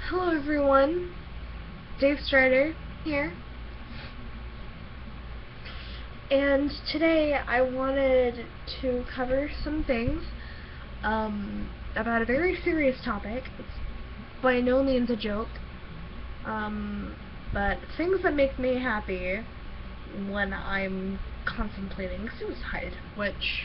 Hello everyone, Dave Strider here, and today I wanted to cover some things about a very serious topic. It's by no means a joke, but things that make me happy when I'm contemplating suicide, which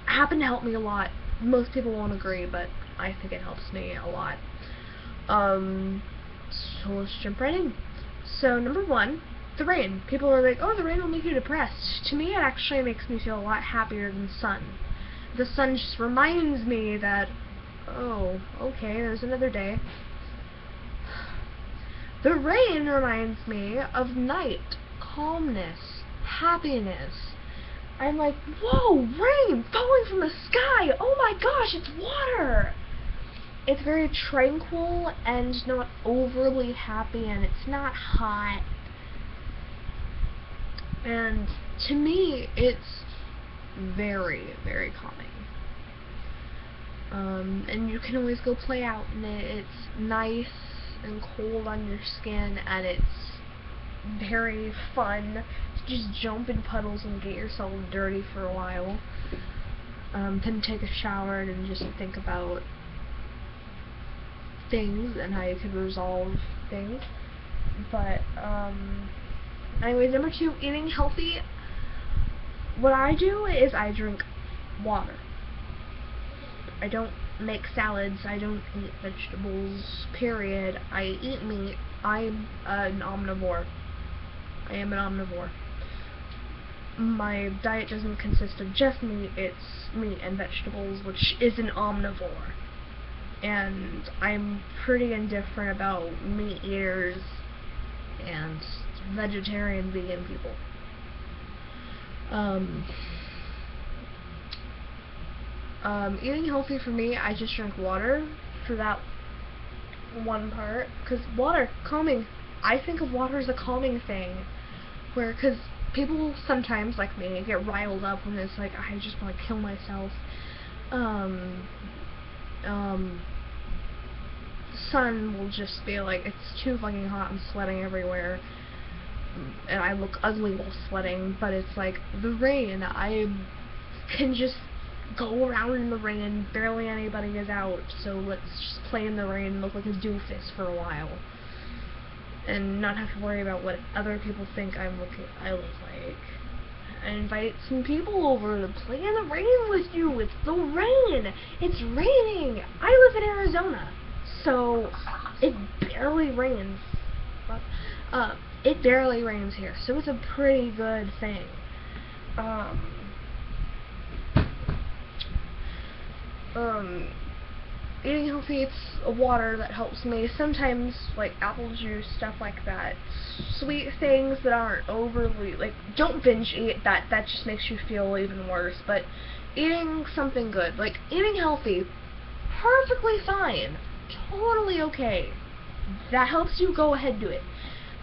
happen to help me a lot. Most people won't agree, but I think it helps me a lot. So let's jump right in. So number one, the rain. People are like, oh, the rain will make you depressed. To me, it actually makes me feel a lot happier than the sun. The sun just reminds me that, oh, okay, there's another day. The rain reminds me of night, calmness, happiness. I'm like, whoa, rain falling from the sky! Oh my gosh, it's water! It's very tranquil and not overly happy, and it's not hot. And to me, it's very, very calming. And you can always go play out in it. It's nice and cold on your skin, and it's very fun to just jump in puddles and get yourself dirty for a while. Then take a shower and just think about things and how you could resolve things. But anyways, number two, eating healthy. What I do is I drink water. I don't make salads. I don't eat vegetables, period. I eat meat. I'm an omnivore. I am an omnivore. My diet doesn't consist of just meat, it's meat and vegetables, which is an omnivore. And I'm pretty indifferent about meat eaters and vegetarian, vegan people. Eating healthy for me, I just drink water for that one part, because water, calming. I think of water as a calming thing, because people sometimes, like me, get riled up when it's like, I just want to kill myself. The sun will just be like, it's too fucking hot, I'm sweating everywhere, and I look ugly while sweating. But it's like, the rain, I can just go around in the rain, barely anybody is out, so let's just play in the rain and look like a doofus for a while, and not have to worry about what other people think I look like. And invite some people over to play in the rain with you. It's the rain! It's raining! I live in Arizona, so it barely rains. It barely rains here, so it's a pretty good thing. Eating healthy, it's water that helps me. Sometimes, like, apple juice, stuff like that. Sweet things that aren't overly, like, don't binge eat, that just makes you feel even worse. But eating something good, like, eating healthy, perfectly fine. Totally okay. That helps you, go ahead, do it.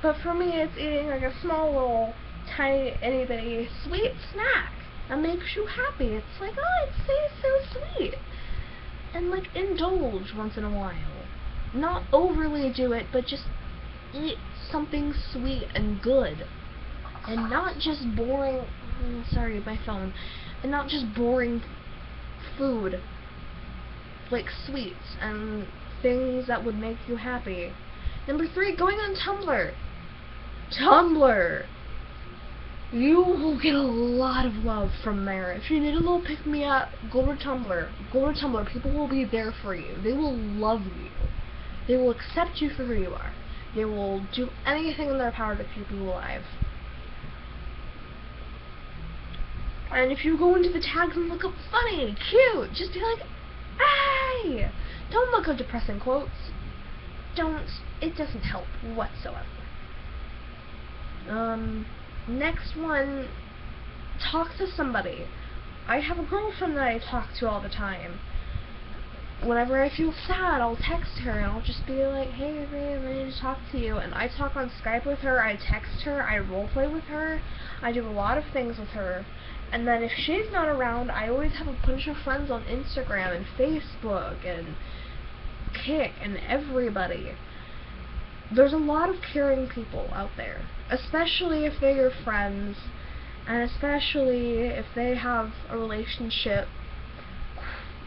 But for me, it's eating, like, a small little, tiny, itty-bitty sweet snack that makes you happy. It's like, oh, it tastes so sweet. And, like, indulge once in a while. Not overly do it, but just eat something sweet and good. And not just boring, sorry, my phone. And not just boring food. Like sweets and things that would make you happy. Number three, going on Tumblr. Tumblr! You will get a lot of love from there. If you need a little pick-me-up, go to Tumblr. Go to Tumblr. People will be there for you. They will love you. They will accept you for who you are. They will do anything in their power to keep you alive. And if you go into the tags and look up funny, cute, just be like, hey! Don't look up depressing quotes. Don't. It doesn't help whatsoever. Next one, talk to somebody. I have a girlfriend that I talk to all the time. Whenever I feel sad, I'll text her and I'll just be like, hey babe, I need to talk to you. And I talk on Skype with her, I text her, I roleplay with her, I do a lot of things with her. And then if she's not around, I always have a bunch of friends on Instagram and Facebook and kick in everybody. There's a lot of caring people out there, especially if they're your friends, and especially if they have a relationship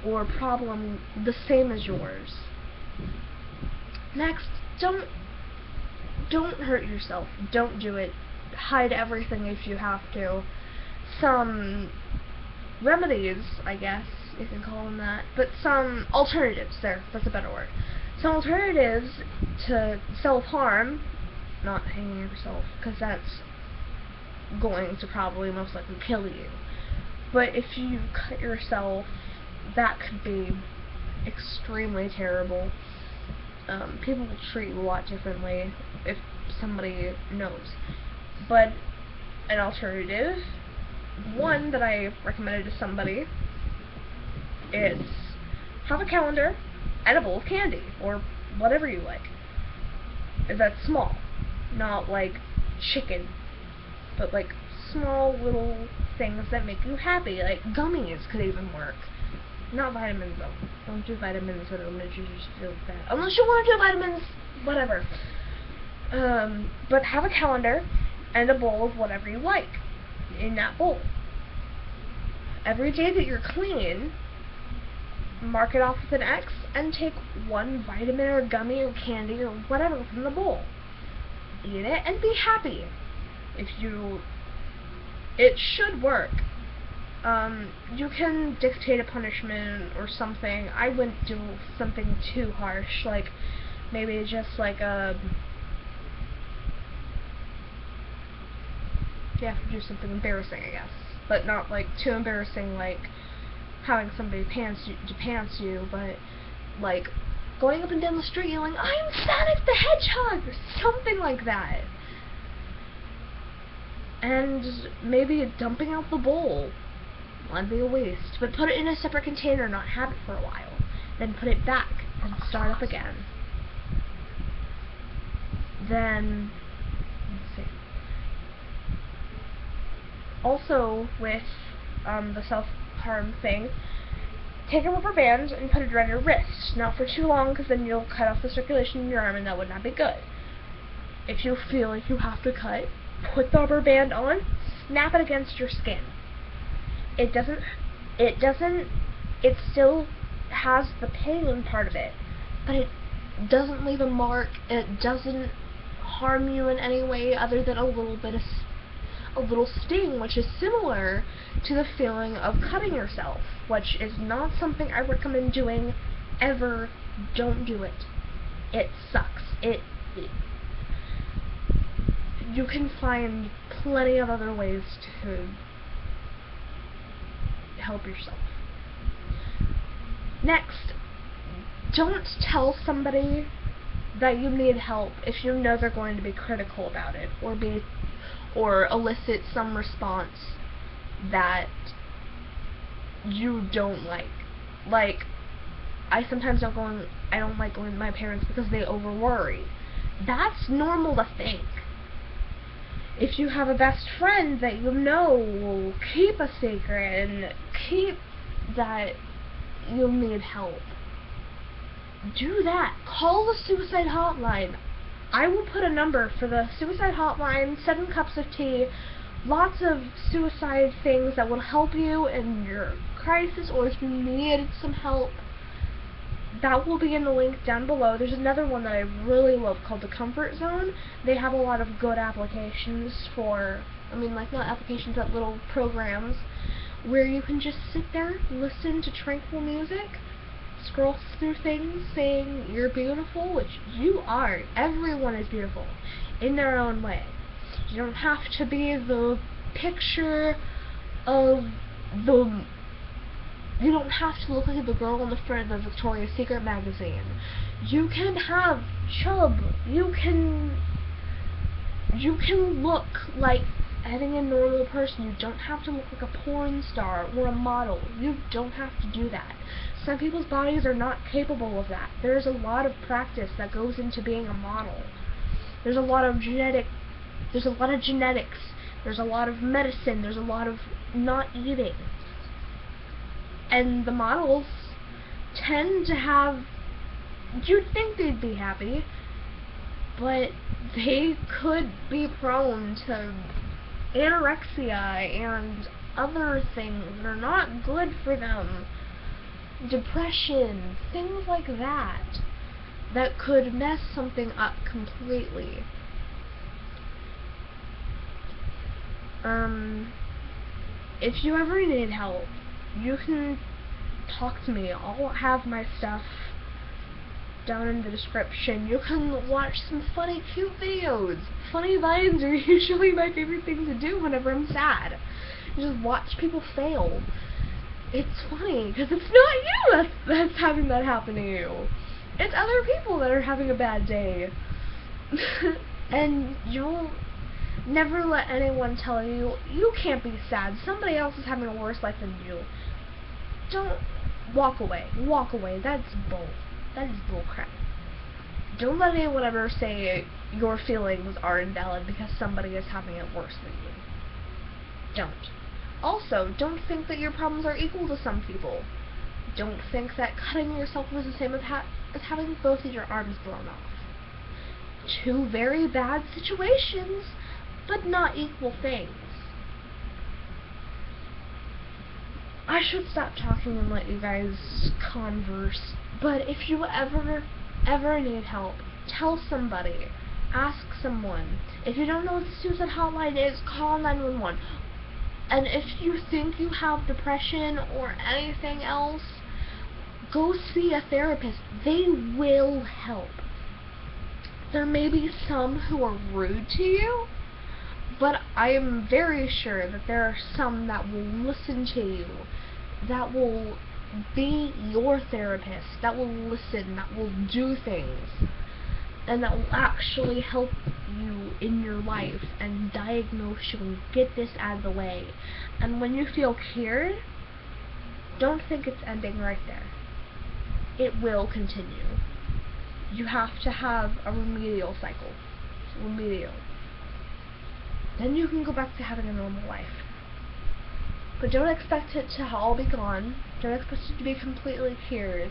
or problem the same as yours. Next, don't hurt yourself. Don't do it. Hide everything if you have to. Some remedies, I guess you can call them that, but some alternatives, that's a better word. Some alternatives to self-harm, not hanging yourself, because that's going to probably most likely kill you. But if you cut yourself, that could be extremely terrible. People will treat you a lot differently if somebody knows. But an alternative, one that I recommended to somebody, is have a calendar and a bowl of candy, or whatever you like. That's small, not like chicken, but like small little things that make you happy, like gummies could even work. Not vitamins though. Don't do vitamins, or it'll make you just feel bad. Unless you want to do vitamins, whatever. But have a calendar and a bowl of whatever you like in that bowl. Every day that you're clean, mark it off with an X and take one vitamin or gummy or candy or whatever from the bowl. Eat it and be happy. It should work. You can dictate a punishment or something. I wouldn't do something too harsh, like maybe just like you have to do something embarrassing, I guess, but not like too embarrassing, like having somebody pants you, but like going up and down the street yelling, "I'm Sonic the Hedgehog!" or something like that. And maybe dumping out the bowl. That'd be a waste. But put it in a separate container, not have it for a while. Then put it back and start up again. Then, let's see. Also, with the self-harm thing, take a rubber band and put it around your wrist. Not for too long, because then you'll cut off the circulation in your arm, and that would not be good. If you feel like you have to cut, put the rubber band on, snap it against your skin. It still has the pain part of it, but it doesn't leave a mark, and it doesn't harm you in any way other than a little sting, which is similar to the feeling of cutting yourself, which is not something I recommend doing ever. Don't do it. It sucks. You can find plenty of other ways to help yourself. Next, don't tell somebody that you need help if you know they're going to be critical about it, or elicit some response that you don't like. Like, I don't like going to my parents because they over-worry. That's normal to think. If you have a best friend that you know will keep a secret and keep that you need help, do that. Call the suicide hotline. I will put a number for the suicide hotline, 7 cups of tea, lots of suicide things that will help you in your crisis, or if you need some help. That will be in the link down below. There's another one that I really love called the Comfort Zone. They have a lot of good applications not applications, but little programs where you can just sit there, listen to tranquil music, scroll through things saying you're beautiful, which you are. Everyone is beautiful in their own way. You don't have to be the picture of the... You don't have to look like the girl on the front of the Victoria's Secret magazine. You can have chub. You can look like any normal person. You don't have to look like a porn star or a model. You don't have to do that. Some people's bodies are not capable of that. There's a lot of practice that goes into being a model. There's a lot of genetics. There's a lot of medicine. There's a lot of not eating. And the models tend to have you'd think they'd be happy, but they could be prone to anorexia and other things that are not good for them. Depression, things like that, that could mess something up completely. If you ever need help, you can talk to me. I'll have my stuff down in the description. You can watch some funny, cute videos. Funny vines are usually my favorite thing to do whenever I'm sad. Just watch people fail. It's funny, because it's not you that's having that happen to you. It's other people that are having a bad day. And you'll never let anyone tell you, you can't be sad. Somebody else is having a worse life than you. Don't walk away. Walk away. That's bull. That is bullcrap. Don't let anyone ever say your feelings are invalid because somebody is having it worse than you. Don't. Also, don't think that your problems are equal to some people. Don't think that cutting yourself is the same as having both of your arms blown off. Two very bad situations, but not equal things. I should stop talking and let you guys converse, but if you ever need help, tell somebody. Ask someone. If you don't know what the suicide hotline is, call 911. And if you think you have depression or anything else, go see a therapist. They will help. There may be some who are rude to you, but I am very sure that there are some that will listen to you, that will be your therapist, that will listen, that will do things, and that will actually help you in your life and diagnose you and get this out of the way. And when you feel cured, don't think it's ending right there. It will continue. You have to have a remedial cycle. Remedial. Then you can go back to having a normal life. But don't expect it to all be gone. Don't expect it to be completely cured.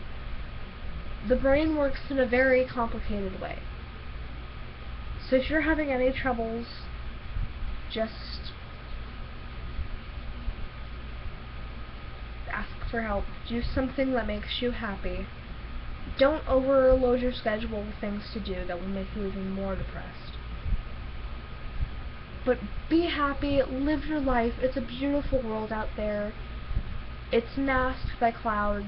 The brain works in a very complicated way. So if you're having any troubles, just ask for help. Do something that makes you happy. Don't overload your schedule with things to do that will make you even more depressed. But be happy, live your life. It's a beautiful world out there. It's masked by clouds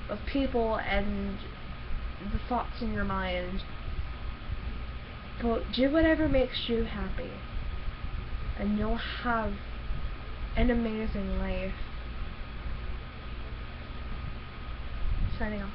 of people and the thoughts in your mind. But do whatever makes you happy, and you'll have an amazing life. Signing off.